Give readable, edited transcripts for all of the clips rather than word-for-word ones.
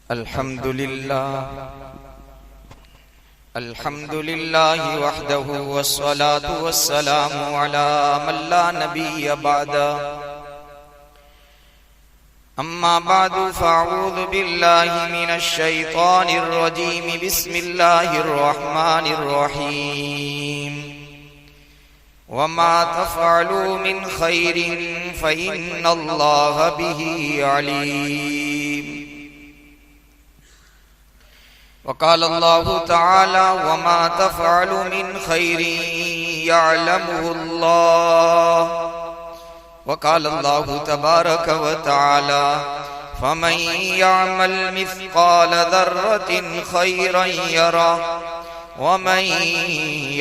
अल्हम्दुलिल्लाह वहदहु वस्सलातु वस्सलामु अला मन ला नबिय्य बअदा। अम्मा बादु फ़अऊज़ु बिल्लाहि मिनश शैतानिर रजीम। बिस्मिल्लाहिर रहमानिर रहीम। वमा तफ़अलू मिन खैरिन फ़इन्नल्लाह बिही अलीम। वक़ाल अल्लाहु तआला वमा तफ़अलू मिन खैरिन यअलमुहुल्लाह। वक़ाल अल्लाहु तबारक व तआला फमन यअमल मिस्क़ाल ज़र्रतिन खैरन यरा वमन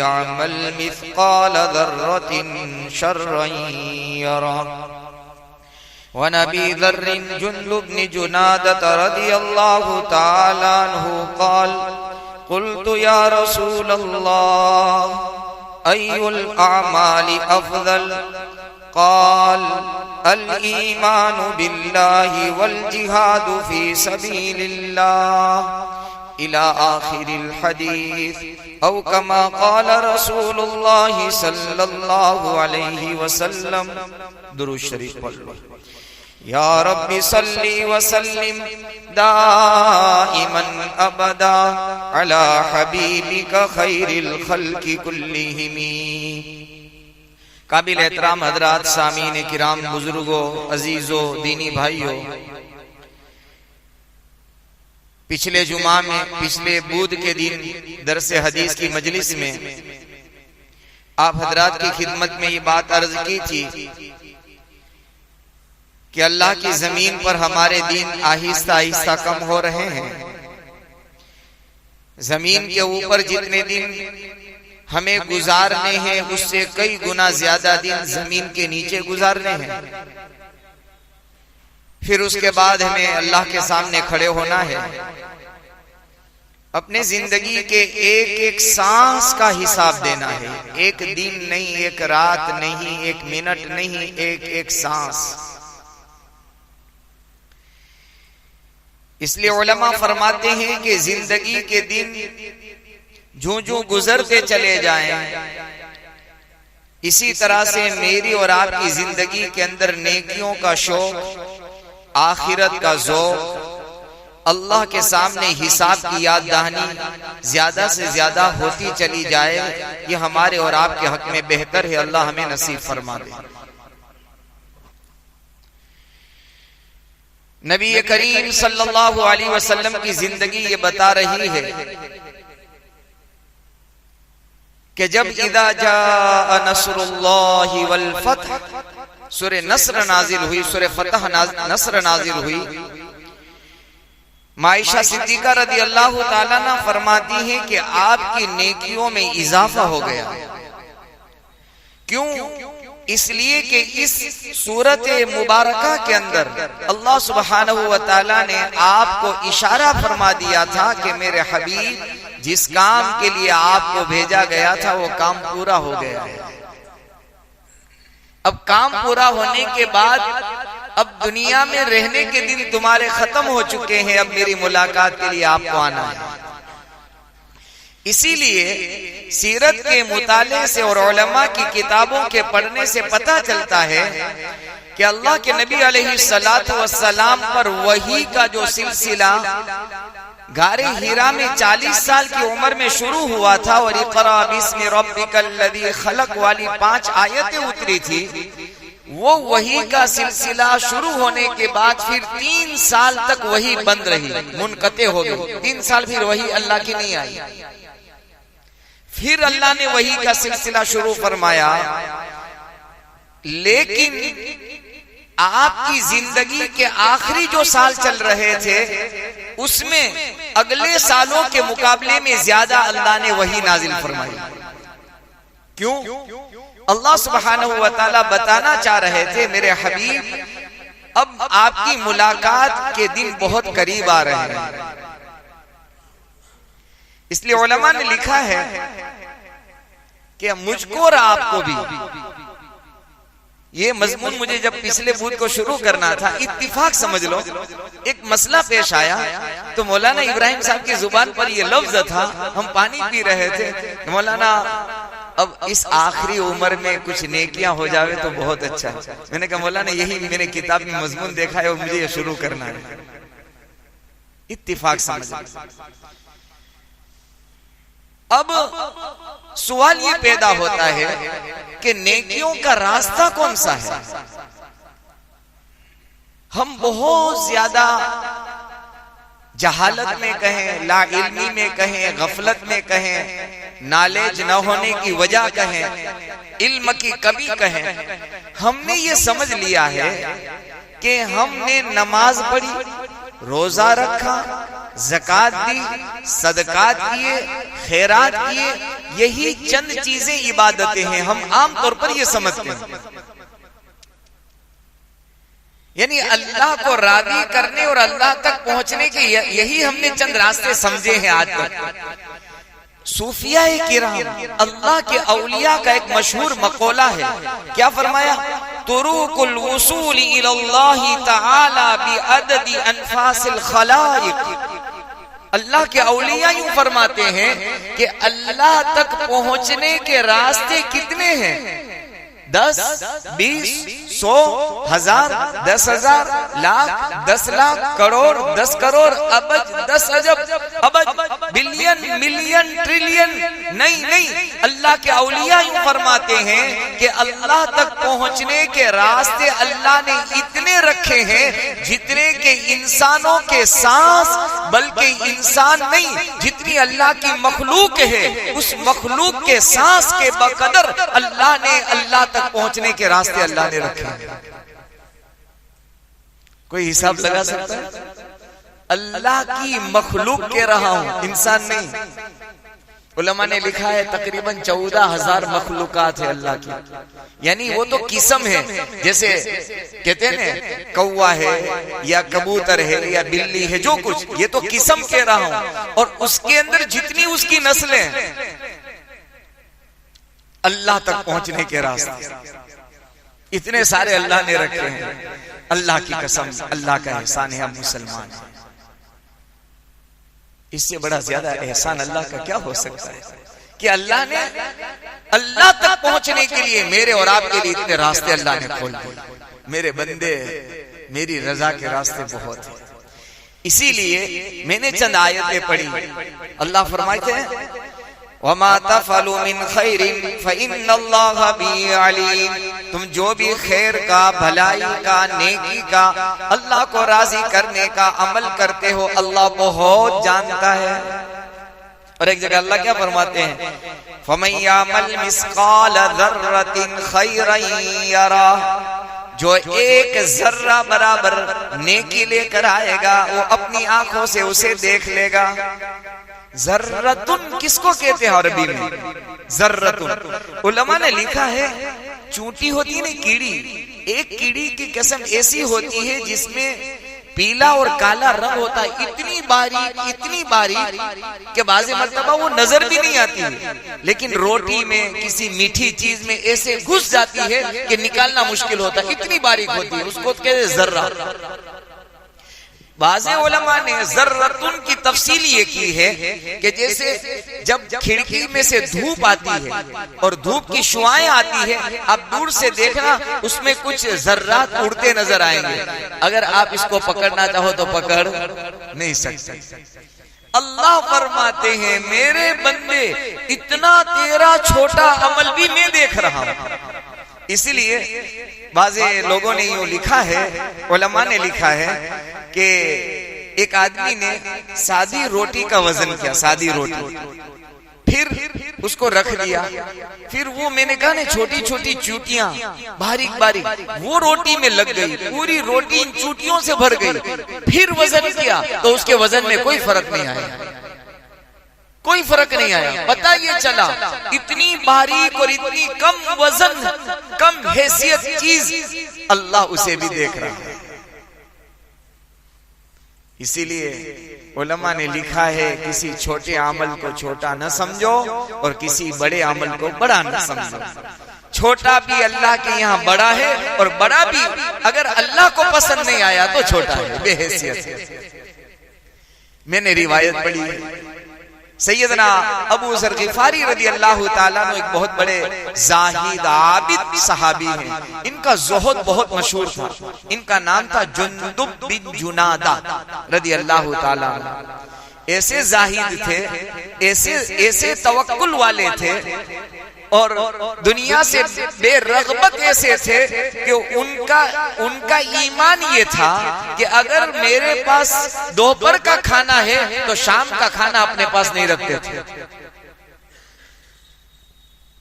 यअमल मिस्क़ाल ज़र्रतिन शर्रन यरा। वअन अबी ज़र्र जुंदुब बिन जुनादह रज़ियल्लाहु तआला अन्हु क़ाल क़ुल्तु या रसूलल्लाह अय्युल अअमालि अफ़ज़ल क़ाल अल ईमानु बिल्लाहि वल जिहादु फ़ी सबीलिल्लाह इला आखिरिल हदीस औ कमा क़ाल रसूलुल्लाह सल्लल्लाहु अलैहि वसल्लम। दुरूद शरीफ पढ़ लो। या रब्बि सल्ली व सल्लिम दाइमन अबदा अला हबीबिका खैरिल खल्क़ि कुल्लिहिम। काबिल एहतराम हजरात, सामीन किराम, बुजुर्गों, अजीजों, दीनी भाइयों, पिछले जुमा में, पिछले बुध के दिन दरसे हदीस की मजलिस में आप हजरात की खिदमत में ये बात अर्ज की थी कि अल्लाह की जमीन पर हमारे दिन आहिस्ता आहिस्ता कम हो रहे हैं। जमीन के ऊपर जितने दिन हमें गुजारने हैं उससे कई गुना ज्यादा दिन जमीन के नीचे गुजारने हैं। फिर उसके बाद हमें अल्लाह के सामने खड़े होना है। अपने जिंदगी के एक एक सांस का हिसाब देना है। एक दिन नहीं, एक रात नहीं, एक मिनट नहीं, एक एक सांस। इसलिए उलमा फरमाते हैं कि जिंदगी के दिन जो जो गुजरते चले जाएं, इसी तरह से मेरी और आपकी जिंदगी के अंदर नेकियों का शौक, आखिरत का ज़ौक़, अल्लाह के सामने हिसाब की याद दहानी ज्यादा से ज्यादा होती चली जाए। ये हमारे और आपके हक में बेहतर है। अल्लाह हमें नसीब फरमा दे। नबी करीम सल्लल्लाहु अलैहि वसल्लम की जिंदगी ये बता रही है कि जब इदा जा नस्रुल्लाहि वल फतह सूरह नस्र नाजिल हुई, सूरह फतह नस्र नाजिल हुई, माइशा सिद्दीका रज़ी अल्लाहु ताला अन्हा फरमाती हैं कि आपकी नेकियों में इजाफा हो गया। क्यों? इसलिए कि इस सूरत मुबारका के अंदर अल्लाह सुब्हानहु व तआला ने आपको इशारा फरमा दिया था कि मेरे हबीब जिस काम के लिए आपको भेजा गया था वो काम पूरा हो गया है। अब काम पूरा होने के बाद अब दुनिया में रहने के दिन तुम्हारे खत्म हो चुके हैं। अब मेरी मुलाकात के लिए आपको आना है। इसीलिए सीरत के मुताले से और उलमा की किताबों के पढ़ने से पता चलता है कि अल्लाह के नबी अलैहिस्सलातु वस्सलाम पर वही का जो सिलसिला गारे हीरा में 40 साल की उम्र में शुरू हुआ था और इक़रा बिस्मि रब्बिकल लज़ी खलक वाली 5 आयतें उतरी थी, वो वही का सिलसिला शुरू होने के बाद फिर 3 साल तक वही बंद रही, मुनक़ते हो गई। 3 साल फिर वही अल्लाह की नहीं आई। फिर अल्लाह ने वही का सिलसिला शुरू फरमाया। लेकिन आपकी जिंदगी के आखिरी जो साल चल रहे थे उसमें अगले सालों के मुकाबले में ज्यादा अल्लाह ने वही नाजिल फरमाई। क्यों? अल्लाह सुब्हानहु व तआला बताना चाह रहे थे मेरे हबीब अब आपकी मुलाकात के दिन बहुत करीब आ रहे हैं। इसलिए उलमा ने लिखा है कि मुझको और आपको भी ये मजमून मुझे जब पिछले बूथ को शुरू करना था, इत्तिफाक समझ लो, एक मसला पेश आया तो मौलाना इब्राहिम साहब की जुबान पर ये लफ्ज था, हम पानी पी रहे थे, मौलाना अब इस आखिरी उम्र में कुछ नेकियां हो जावे तो बहुत अच्छा है। मैंने कहा मौलाना यही मैंने किताब में मजमून देखा है और मुझे ये शुरू करना है। इत्तिफाक समझ। अब सवाल ये पैदा होता है कि नेकियों का रास्ता कौन सा है। हम बहुत ज्यादा जहालत में कहें, लाइल्मी में कहें, गफलत में कहें, नॉलेज न होने की वजह कहें, इल्म की कमी कहें, हमने ये समझ लिया है कि हमने नमाज पढ़ी, रोजा रखा, ज़कात दी, सदकात किए, खैरात किए, यही चंद चीजें इबादतें हैं। हम आम तौर पर ये समझते हैं, यानी अल्लाह को राजी करने और अल्लाह तक पहुंचने के यही हमने चंद रास्ते समझे हैं आज तक। सूफिया किराम, अल्लाह के औलिया का एक मशहूर मकौला है, क्या फरमाया? तुरुकुल वसूल इलल्लाहि तआला बिअददी अनफासिल खलाइक। अल्लाह के औलिया यूं फरमाते हैं कि अल्लाह तक पहुंचने के रास्ते कितने हैं? 10, 20, 100, 1000, 10,000, लाख, 10 लाख, करोड़, 10 करोड़, अबज, 10 अजब, अबज, बिलियन, मिलियन, ट्रिलियन। नहीं, अल्लाह के औलिया यूं फरमाते हैं कि अल्लाह तक पहुंचने के रास्ते अल्लाह ने इतने रखे हैं जितने के इंसानों के सांस, बल्कि इंसान नहीं, जितनी अल्लाह की मखलूक है उस मखलूक के सांस के बकदर अल्लाह ने अल्लाह तक पहुंचने के रास्ते अल्लाह ने रखे। कोई हिसाब लगा सकता है? अल्लाह की मखलूक कह रहा हूं, इंसान नहीं। उलमा ने लिखा है तकरीबन 14,000 मखलूकात है अल्लाह की, यानी वो तो किस्म है, जैसे कहते हैं ना कौवा है या कबूतर है या बिल्ली है, जो कुछ, ये तो किस्म कह रहा हूं। और उसके अंदर जितनी उसकी नस्लें, अल्लाह तक पहुंचने के रास्ते इतने सारे अल्लाह ने रखे हैं। अल्लाह की कसम, अल्लाह का एहसान है, हम मुसलमान हैं। इससे बड़ा ज्यादा एहसान अल्लाह का क्या हो सकता है कि अल्लाह ने अल्लाह तक पहुंचने के लिए मेरे और आपके लिए इतने रास्ते अल्लाह ने खोल दिए। मेरे बंदे, मेरी रजा के रास्ते बहुत हैं। इसीलिए मैंने चंद आयतें पढ़ी। अल्लाह फरमाते हैं वमा तफअलु मिन खैरिन फइन्नल्लाह बिही अलीम। तुम जो भी खैर का, भलाई का, नेकी का, अल्लाह को राजी करने का अमल करते हो, अल्लाह बहुत जानता है। और एक जगह अल्लाह क्या फरमाते हैं? फमन यामल मिस्काल ज़र्रतिन खैरन यरा। जो एक जर्रा बराबर नेकी लेकर आएगा वो अपनी आंखों से उसे देख लेगा। जर्रतुन किसको कहते हैं अरबी में? जर्रतुन। उलमा ने लिखा है चूंटी होती है ना, कीड़ी, एक कीड़ी की किस्म ऐसी होती है जिसमें पीला और काला रंग होता है, इतनी बारीक कि बाज़ मर्तबा वो नजर भी नहीं आती है, लेकिन रोटी में, किसी मीठी चीज में ऐसे घुस जाती है कि निकालना मुश्किल होता है, इतनी बारीक होती है, उसको कहते हैं जर्रा। बाज़े उलमा ने जर्रतुन की तफसील ये की है कि जैसे जब खिड़की में से धूप आती है और धूप की शुआएं आती है, आप दूर से देखना उसमें कुछ जर्रात उड़ते नजर आएंगे। अगर आप इसको पकड़ना चाहो तो पकड़ नहीं सकते। अल्लाह फरमाते हैं मेरे बंदे, इतना तेरा छोटा अमल भी मैं देख रहा हूं। इसलिए बाज़े लोगों ने यूं लिखा है, उलमा ने लिखा है कि एक आदमी ने सादी रोटी का वजन किया, सादी रोटी, फिर उसको रख दिया, फिर वो मैंने कहा ना छोटी छोटी चूटियां बारीक बारीक वो रोटी में लग गई, पूरी रोटी इन चूटियों से भर गई। फिर वजन किया तो उसके वजन में कोई फर्क नहीं आया, कोई फर्क नहीं आया। पता ये चला इतनी बारीक और इतनी कम वजन, कम हैसियत चीज अल्लाह उसे भी देख रहा है। इसीलिए उलमा ने लिखा है किसी छोटे अमल को छोटा न समझो और किसी बड़े अमल को बड़ा न समझो। छोटा भी अल्लाह के यहाँ बड़ा है, और बड़ा भी अगर अल्लाह को पसंद नहीं आया तो छोटा है, बेहैसियत। मैंने रिवायत पढ़ी है, सैयदना अबू ज़र ग़िफ़ारी रज़ी अल्लाह ताला अन्हु एक बहुत बड़े ज़ाहिद आबिद सहाबी हैं। इनका ज़ुहद बहुत मशहूर था। इनका नाम था जुंदुब बिन जुनादा रज़ी अल्लाह ताला अन्हु। ऐसे ज़ाहिद थे, ऐसे तवक्कुल वाले थे, और दुनिया से बेरग़बत ऐसे थे कि उनका ईमान ये था कि अगर मेरे पास दोपहर का खाना है तो शाम का खाना अपने पास नहीं रखते थे।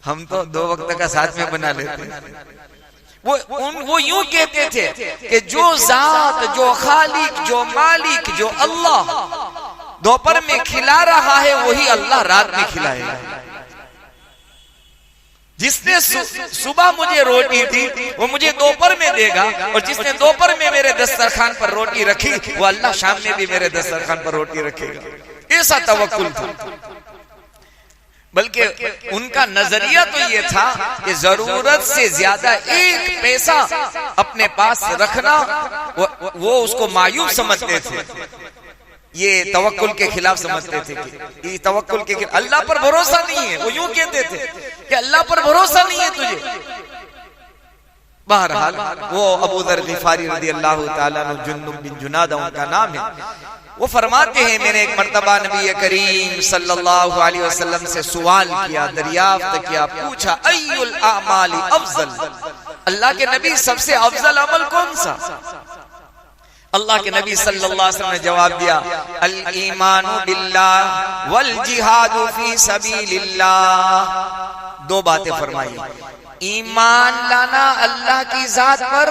हम तो 2 वक्त का साथ में बना लेते। वो यूं कहते थे कि जो जात, जो खालिक, जो मालिक, जो अल्लाह दोपहर में खिला रहा है वही अल्लाह रात में खिलाएगा। जिसने सुबह मुझे रोटी दी वो मुझे दोपहर में देगा, और जिसने दोपहर में मेरे दस्तरखान पर रोटी रखी वो अल्लाह शाम में भी मेरे दस्तरखान पर रोटी रखेगा। ऐसा तवक्कुल था। बल्कि उनका नजरिया तो ये था कि जरूरत से ज्यादा 1 पैसा अपने पास रखना वो उसको मायूब समझते थे। ये तवक्कुल के खिलाफ समझते थे कि ये तवक्कुल के खिलाफ, अल्लाह पर भरोसा नहीं है। वो यूं कहते थे कि अल्लाह पर भरोसा नहीं है तुझे। बहरहाल वो अबू ज़र ग़िफ़ारी रज़ी अल्लाह ताला अन्हु, जुंदुब बिन जुनादा उनका नाम है, वो फरमाते हैं मैंने एक मर्तबा नबी करीम सल्लल्लाहु अलैहि वसल्लम से सवाल किया, दरियाफ्त किया, पूछा अय्युल अमाली अफजल, अल्लाह के नबी सबसे अफजल अमल कौन सा? अल्लाह के नबी सल्लल्लाहु अलैहि वसल्लम ने जवाब दिया, अल ईमानु बिल्लाह वल जिहादु फी सबीलिल्लाह। 2 बातें फरमाई, ईमान लाना अल्लाह की जात पर,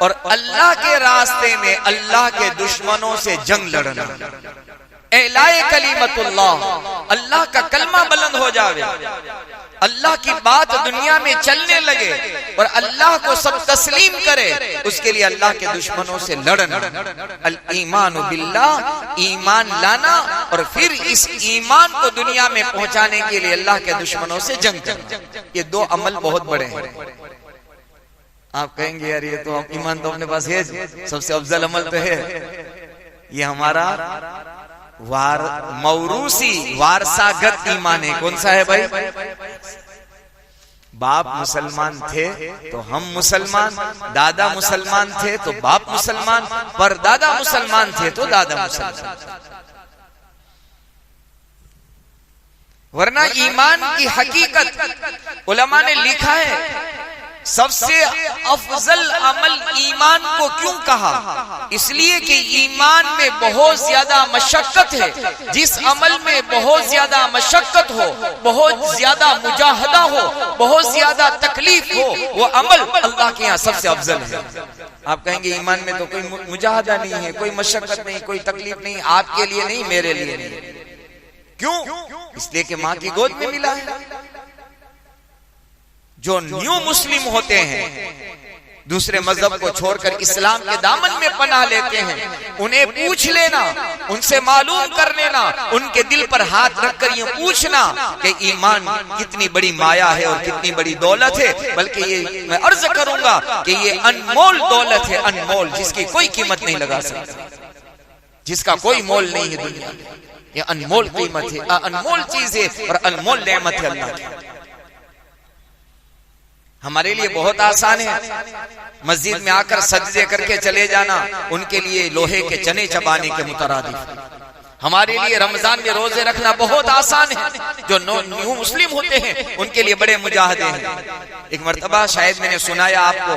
और अल्लाह के रास्ते में अल्लाह के दुश्मनों से जंग लड़ना। एलाए कलीमतुल्लाह, अल्लाह का कलमा बुलंद हो जावे, अल्लाह की बात दुनिया में चलने लगे और अल्लाह को सब तस्लीम करे, उसके लिए अल्लाह के दुश्मनों से लड़ना। अल ईमान बिल्लाह, ईमान लाना, और फिर इस ईमान को दुनिया में पहुंचाने के लिए अल्लाह के दुश्मनों से जंग करना। ये 2 अमल बहुत बड़े हैं। आप कहेंगे यार ये तो ईमान तो अपने पास है, सबसे अफजल अमल तो है। ये हमारा मौरूसी वारसागत ईमान है। कौन सा है भाई? बाप मुसलमान थे तो हम मुसलमान, दादा मुसलमान थे तो बाप मुसलमान, पर दादा मुसलमान थे तो दादा मुसलमान। वरना ईमान की हकीकत उलमा ने लिखा है, सबसे अफजल अमल ईमान को क्यों कहा? इसलिए कि ईमान में बहुत ज्यादा मशक्कत है। जिस अमल में बहुत ज्यादा मशक्कत हो, बहुत ज्यादा मुजाहदा हो, बहुत ज्यादा तकलीफ हो, वो अमल अल्लाह के यहाँ सबसे अफजल है। आप कहेंगे ईमान में तो कोई मुजाहदा नहीं है, कोई मशक्कत नहीं, कोई तकलीफ नहीं, आपके लिए नहीं, मेरे लिए नहीं। क्यों? इसलिए कि माँ की गोद में मिला है। जो न्यू मुस्लिम होते हैं, दूसरे मजहब को छोड़कर इस्लाम के दामन में पनाह लेते हैं, उन्हें पूछ लेना, उनसे मालूम कर लेना, उनके दिल पर हाथ रखकर ये पूछना कि ईमान कितनी बड़ी माया है और कितनी बड़ी दौलत है। बल्कि ये मैं अर्ज करूंगा कि ये अनमोल दौलत है, अनमोल, जिसकी कोई कीमत नहीं लगा सकता, जिसका कोई मोल नहीं है दुनिया में। ये अनमोल कीमत है, अनमोल चीज है और अनमोल नेमत है अल्लाह की। हमारे लिए बहुत आसान है मस्जिद में आकर सजदे करके चले जाना, उनके लिए लोहे के चने चबाने के मुतरादिफ। हमारे लिए रमजान में रोजे रखना बहुत आसान है। जो न्यू मुस्लिम होते हैं उनके लिए बड़े मुजाहिदे हैं। एक मर्तबा शायद मैंने सुनाया आपको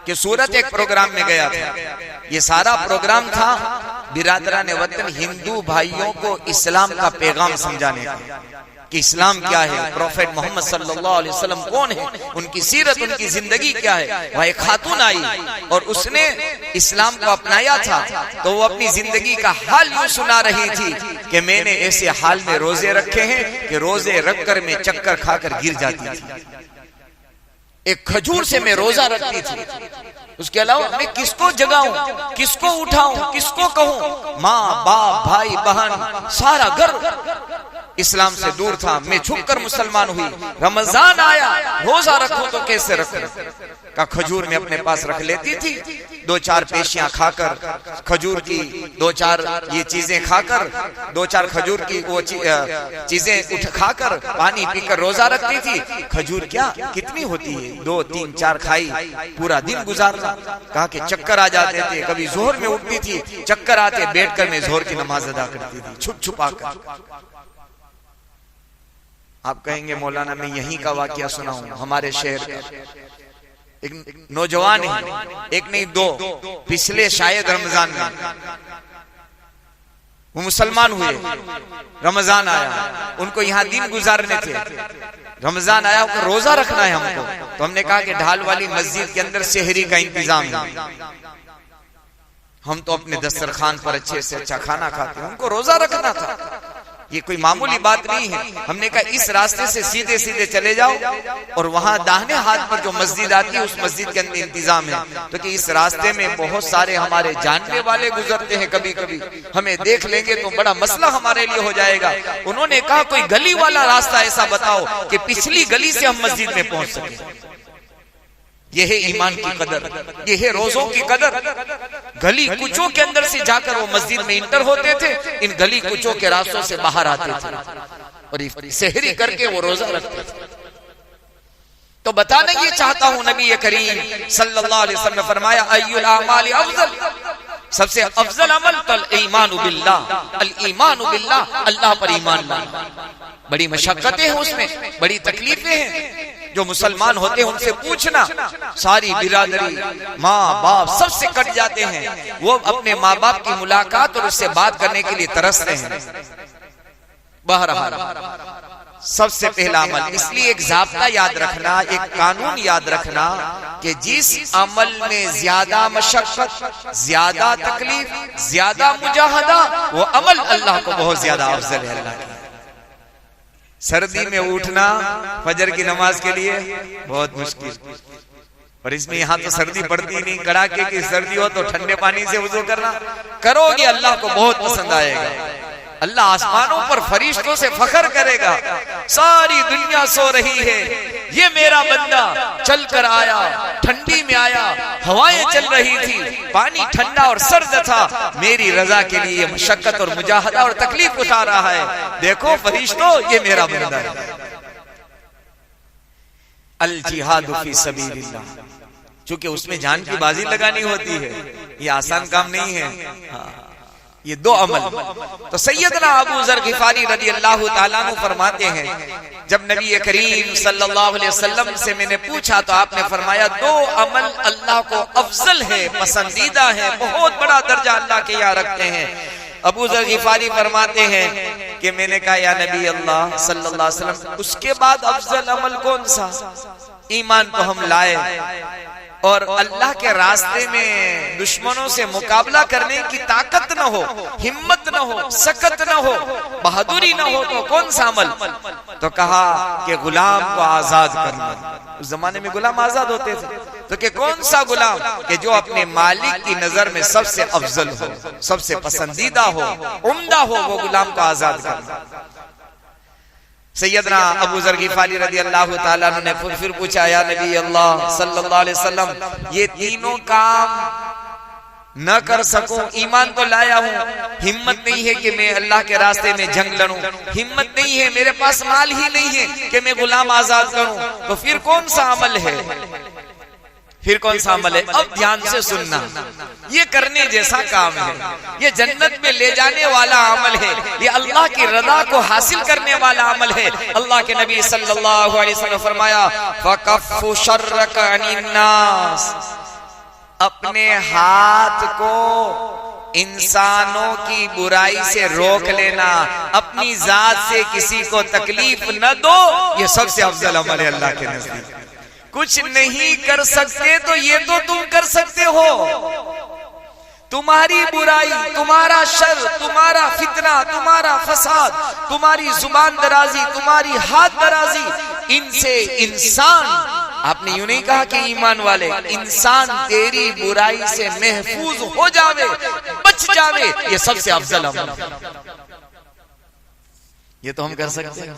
कि सूरत एक प्रोग्राम में गया था। ये सारा प्रोग्राम था बिरादरान वतन हिंदू भाइयों को इस्लाम का पैगाम समझाने का, कि इस्लाम क्या है, प्रोफेट मोहम्मद सल्लल्लाहु अलैहि वसल्लम कौन है, उनकी सीरत, उनकी जिंदगी क्या है। वह एक खातून आई और उसने इस्लाम को अपनाया था, तो वो अपनी जिंदगी का हाल यूं सुना रही थी कि मैंने ऐसे हाल में रोजे रखे हैं कि रोजे रखकर मैं चक्कर खाकर गिर जाती थी। एक खजूर से मैं रोजा रखती थी, उसके अलावा मैं किसको जगाऊं, किसको उठाऊं, किसको कहूं? माँ बाप भाई बहन सारा घर इस्लाम से दूर था, मैं झुककर मुसलमान हुई। रमजान आया, रोजा रखूं तो कैसे रखूं? का खजूर में अपने पास रख लेती थी, 2-4 पेशियां खाकर, खजूर की 2-4 ये चीजें खाकर, 2-4 खजूर की वो चीजें उठ खाकर, पानी पीकर रोजा रखती थी। खजूर क्या कितनी होती है, 2, 3, 4 खाई, पूरा दिन गुजारना। कहा कि चक्कर आ जाते थे, कभी जोहर में उठती थी, चक्कर आते, बैठकर मैं जोहर की नमाज अदा करती थी छुप छुपा कर। आप कहेंगे मौलाना मैं यहीं का वाकया सुनाऊं, हमारे शहर का एक नौजवान है, एक नहीं 2, पिछले शायद रमजान में वो मुसलमान हुए। रमजान आया, उनको यहाँ दिन गुजारने थे। रमजान आया, रोजा रखना है हमको, तो हमने कहा कि ढाल वाली मस्जिद के अंदर सेहरी का इंतजाम है, हम तो अपने दस्तरखान पर अच्छे से अच्छा खाना खाते हैं, हमको रोजा रखना था। ये कोई मामूली बात नहीं है। हमने कहा इस रास्ते से सीधे सीधे चले जाओ और वहां दाहिने हाथ पर जो मस्जिद आती है उस मस्जिद के अंदर इंतजाम है, तो कि इस रास्ते में बहुत सारे हमारे जानने वाले गुजरते हैं, कभी कभी हमें देख लेंगे तो बड़ा मसला हमारे लिए हो जाएगा। उन्होंने कहा कोई गली वाला रास्ता ऐसा बताओ कि पिछली गली से हम मस्जिद में पहुंच सके। यह है ईमान की कदर, यह है रोजों की कदर। गली कुचों के अंदर से जाकर वो मस्जिद में इंटर होते थे, इन गली कुचों के रास्तों से बाहर आते थे और सेहरी करके वो रोजा रखते थे। तो बताना ये चाहता हूं, नबी करीम सल्लल्लाहु अलैहि वसल्लम ने फरमाया अय्युल आमाल अफजल, सबसे अफजल अमल तल ईमानु बिल्लाह, अल ईमानु बिल्लाह, अल्लाह पर ईमान लाना। बड़ी मशक्कतें हैं उसमें, बड़ी तकलीफें हैं। जो मुसलमान होते हैं उनसे पूछना, सारी बिरादरी माँ बाप सबसे कट जाते हैं, वो अपने माँ बाप की मुलाकात और उससे बात करने के लिए तरसते हैं। बहरहाल सबसे पहला अमल, इसलिए एक ज़ाब्ता याद रखना, एक कानून याद रखना कि जिस अमल में ज्यादा मशक्कत, ज्यादा तकलीफ, ज्यादा मुजाहदा, वो अमल अल्लाह को बहुत ज्यादा अफजल है। अल्लाह की सर्दी में उठना फजर की नमाज के लिए बहुत मुश्किल, और इसमें यहाँ तो सर्दी पड़ती नहीं, कड़ाके की सर्दी हो तो ठंडे पानी से वुजू करना करोगे, अल्लाह को बहुत पसंद आएगा। अल्लाह आसमानों पर फरिश्तों से फख्र करेगा, सारी दुनिया सो रही है, ये मेरा बंदा चल कर आया, ठंडी में आया, हवाएं चल रही थी, पानी ठंडा और सर्द था, मेरी रजा के लिए मशक्कत और मुजाहदा और तकलीफ उठा रहा है, देखो फरिश्तों ये मेरा बंदा है। अल जिहादु फी सबीलिल्लाह, चूंकि उसमें जान की बाजी लगानी होती है, ये आसान काम नहीं है। हाँ, ये 2 अमल। तो सैयदना अबू ज़र गिफारी रज़ी अल्लाह ताला अन्हु फरमाते हैं, जब नबी करीम सल्लल्लाहु अलैहि वसल्लम से मैंने पूछा तो आपने फरमाया 2 अमल अल्लाह को अफजल है, पसंदीदा है, बहुत बड़ा दर्जा अल्लाह के यहाँ रखते हैं। अबू ज़र गिफारी फरमाते हैं कि मैंने कहा या नबी अल्लाह सल्लल्लाहु अलैहि वसल्लम, उसके बाद अफजल अमल कौन सा? ईमान तो हम लाए और अल्लाह के रास्ते में दुश्मनों से मुकाबला करने की ताकत न हो, हिम्मत न हो, सकत न हो, बहादुरी न हो, तो कौन सा अमल? तो कहा कि गुलाम को आजाद करना। उस जमाने में गुलाम आजाद होते थे, तो कि कौन सा गुलाम कि जो अपने मालिक की नजर में सबसे अफजल हो, सबसे पसंदीदा हो, उम्दा हो, वो गुलाम को आजाद करना। सैयदना अबू ज़र गिफारी रज़ी अल्लाह ताला अन्हु ने फिर पूछा या नबी अल्लाह सल्लल्लाहु अलैहि वसल्लम, ये तीनों काम न कर सकूं, ईमान तो लाया हूं, हिम्मत नहीं है कि मैं अल्लाह के रास्ते में जंग लड़ूं, हिम्मत नहीं है, मेरे पास माल ही नहीं है कि मैं गुलाम आजाद करूं, तो फिर कौन सा अमल है? फिर कौन सा अमल है? अब ध्यान से सुनना, ये करने जैसा काम है, ये जन्नत में ले जाने वाला अमल है, ये अल्लाह की रज़ा को हासिल करने वाला अमल है। अल्लाह के नबी सल्लल्लाहु अलैहि वसल्लम ने फरमाया फकफ्फु शर्रक अनिन्नास, अपने हाथ को इंसानों की बुराई से रोक लेना, अपनी जात से किसी को तकलीफ न दो, ये सबसे अफजल अमल है अल्लाह के नजदीक। कुछ नहीं कर सकते तो ये तो तुम कर सकते हो, तुम्हारी बुराई, तुम्हारा शर, तुम्हारा फितना, तुम्हारा फसाद, तुम्हारी जुबान दराजी, तुम्हारी हाथ दराजी, इनसे इंसान, आपने यूं नहीं कहा कि ईमान वाले, इंसान तेरी बुराई से महफूज हो जावे, बच जावे, ये सबसे अफजल अमल। ये तो हम कर सकते हैं,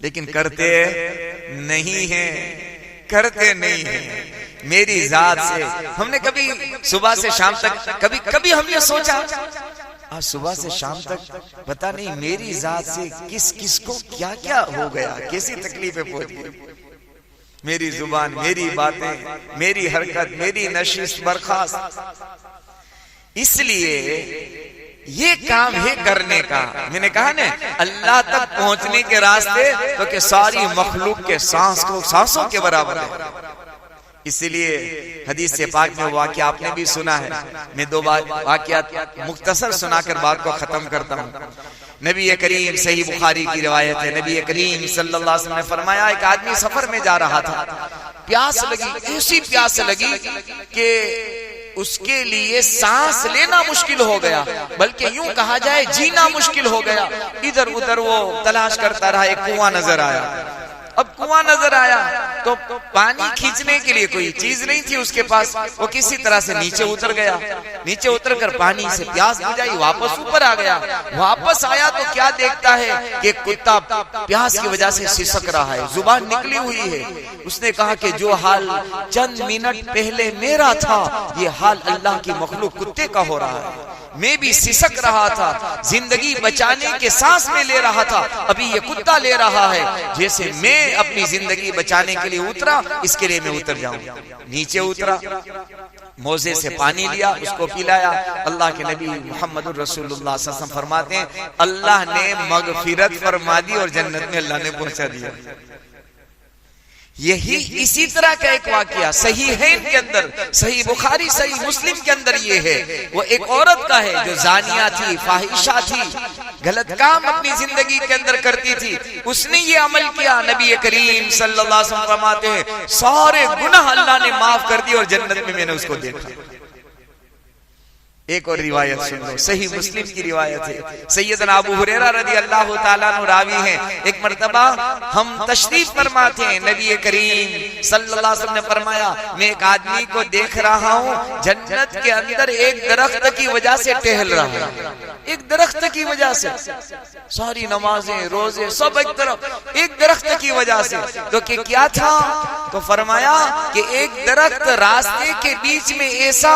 लेकिन करते नहीं हैं, करते नहीं हैं। मेरी जात से हमने कभी सुबह से शाम तक कभी हमने सोचा आज सुबह से शाम तक पता नहीं मेरी जात से किस को क्या क्या हो गया, कैसी तकलीफें पहुंच गई। मेरी जुबान, मेरी बातें, मेरी हरकत, मेरी नशिश बर्खास्त। इसलिए ये काम है करने का। मैंने कहा ना अल्लाह तक पहुंचने के रास्ते तो के सारी मखलूक के सांसों के बराबर है। इसलिए हदीस से पाक में वाक़या आपने भी सुना है। मैं दो बार वाक़यात मुख्तसर सुनाकर बात को खत्म करता हूँ। नबी करीम, सही बुखारी की रिवायत है, नबी करीम सल्लल्लाहु अलैहि वसल्लम ने फरमाया एक आदमी सफर में जा रहा था, प्यास लगी, ऐसी प्यास लगी कि उसके लिए सांस लेना मुश्किल हो गया, बल्कि यूं कहा जाए जीना मुश्किल हो गया। इधर उधर वो तलाश करता रहा, एक कुआं नजर आया। अब कुआं नजर आया तो पानी खींचने के लिए कोई चीज नहीं थी उसके पास। वो किसी तरह से नीचे उतर गया, नीचे उतरकर पानी से प्यास बुझाई, वापस ऊपर आ गया। वापस आया तो क्या देखता है कि कुत्ता प्यास की वजह से सिसक रहा है, जुबान निकली हुई है। उसने कहा कि जो हाल चंद मिनट पहले मेरा था, ये हाल अल्लाह की मखलूक कुत्ते का हो रहा है। मैं भी सिसक रहा था, जिंदगी बचाने के सांस में ले रहा था, अभी ये कुत्ता ले रहा है। जैसे मैं अपनी जिंदगी बचाने के लिए उतरा, इसके लिए मैं उतर जाऊं। नीचे उतरा, मोजे से पानी लिया, उसको पिलाया। अल्लाह के नबी मोहम्मद रसूलुल्लाह सल्लल्लाहु अलैहि वसल्लम फरमाते हैं अल्लाह ने मगफिरत फरमा दी और जन्नत में अल्लाह ने पहुंचा दिया। यही इसी तरह का एक वाकया सही है इनके अंदर, सही बुखारी, सही मुस्लिम के अंदर ये है। वो एक औरत का है जो जानिया थी, फाहिशा थी, गलत काम अपनी जिंदगी के अंदर करती थी। उसने ये अमल किया, नबी करीम सल्लल्लाहु अलैहि वसल्लम फरमाते हैं सारे गुनाह अल्लाह ने माफ कर दिए और जन्नत में मैंने उसको देखा। एक और रिवायत सुन लो, सही मुस्लिम की रिवायत है। सैयदना अबू हुरैरा रज़ी अल्लाह तआला अन्हु रावी हैं। एक मर्तबा हम तशरीफ फरमाते हैं, नबी करीम सल्लल्लाहु अलैहि वसल्लम ने फरमाया मैं एक आदमी को देख रहा हूँ जन्नत के अंदर एक दरख्त की वजह से टहल रहा है, एक दरख्त की वजह से। सारी नमाजें रोजे सब एक तरफ, एक दरख्त की वजह से। तो क्या था? तो फरमाया कि एक दरख्त रास्ते के बीच में ऐसा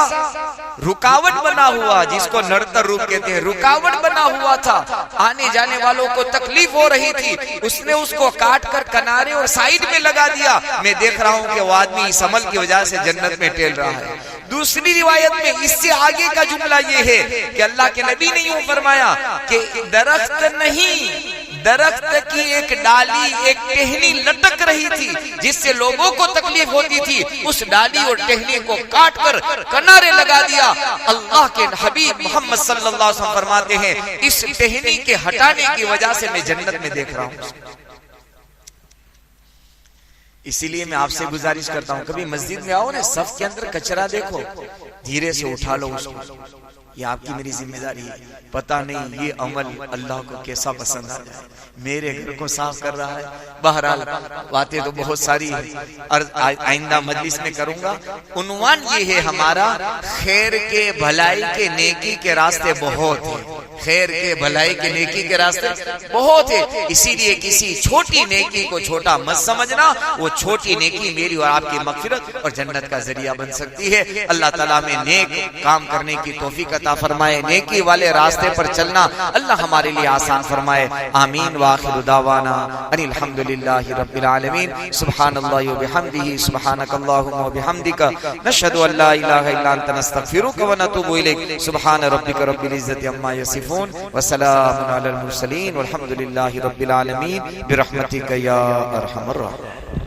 रुकावट बना हुआ, जिसको नड़तर रूप कहते हैं, रुकावट बना हुआ था, आने जाने वालों को तकलीफ हो रही थी। उसने उसको काट कर किनारे और साइड में लगा दिया। मैं देख रहा हूं कि वो आदमी इस अमल की वजह से जन्नत में टहल रहा है। दूसरी रिवायत में इससे आगे का जुमला ये है कि अल्लाह के नबी ने यूं फरमाया कि दरख्त नहीं, दरख्त की एक डाली, एक टहनी लटक रही थी जिससे लोगों को तकलीफ होती थी। उस डाली और टहनी को काट कर किनारे लगा दिया। अल्लाह के हबीब मोहम्मद सल्लल्लाहु अलैहि वसल्लम फरमाते हैं इस टहनी के हटाने की वजह से मैं जन्नत में देख रहा हूं। इसीलिए मैं आपसे गुजारिश करता हूं, कभी मस्जिद में आओ ना, सफ के अंदर कचरा देखो, धीरे से उठा लो उसको। ये आपकी मेरी जिम्मेदारी है। पता नहीं ये अमल अल्लाह को कैसा पसंद आ जाए। मेरे घर को साफ कर रहा है। बहरहाल बातें तो बहुत सारी है और आइंदा मजलिस में करूंगा। उन्वान ये है हमारा, खैर के भलाई के नेकी के रास्ते बहुत है, खैर के भलाई के नेकी के रास्ते बहुत है। इसीलिए किसी छोटी नेकी को छोटा मत समझना। वो छोटी नेकी मेरी और आपकी मगफिरत और जन्नत का जरिया बन सकती है। अल्लाह ताला में नेक काम करने की तौफीक अता फरमाए, नेकी वाले रास्ते पर चलना अल्लाह हमारे लिए आसान फरमाए। आमीन। व आखिरु दावाना अनिल हम्दुलिल्लाहि रब्बिल आलमीन। सुब्हानल्लाहि व बिहम्दिही, सुब्हानकल्लाहुम्मा व बिहम्दिका, नशहदु अल्ला इलाहा इल्ला अंता, नस्तगफिरुका व नतूबु इलैक। सुब्हान रब्बिका रब्बिल इज्जति अम्मा यसिफून व सलामुन अलल मुरसलीन वल्हम्दुलिल्लाहि रब्बिल आलमीन बिरहमतिका या अरहमर राहिमीन।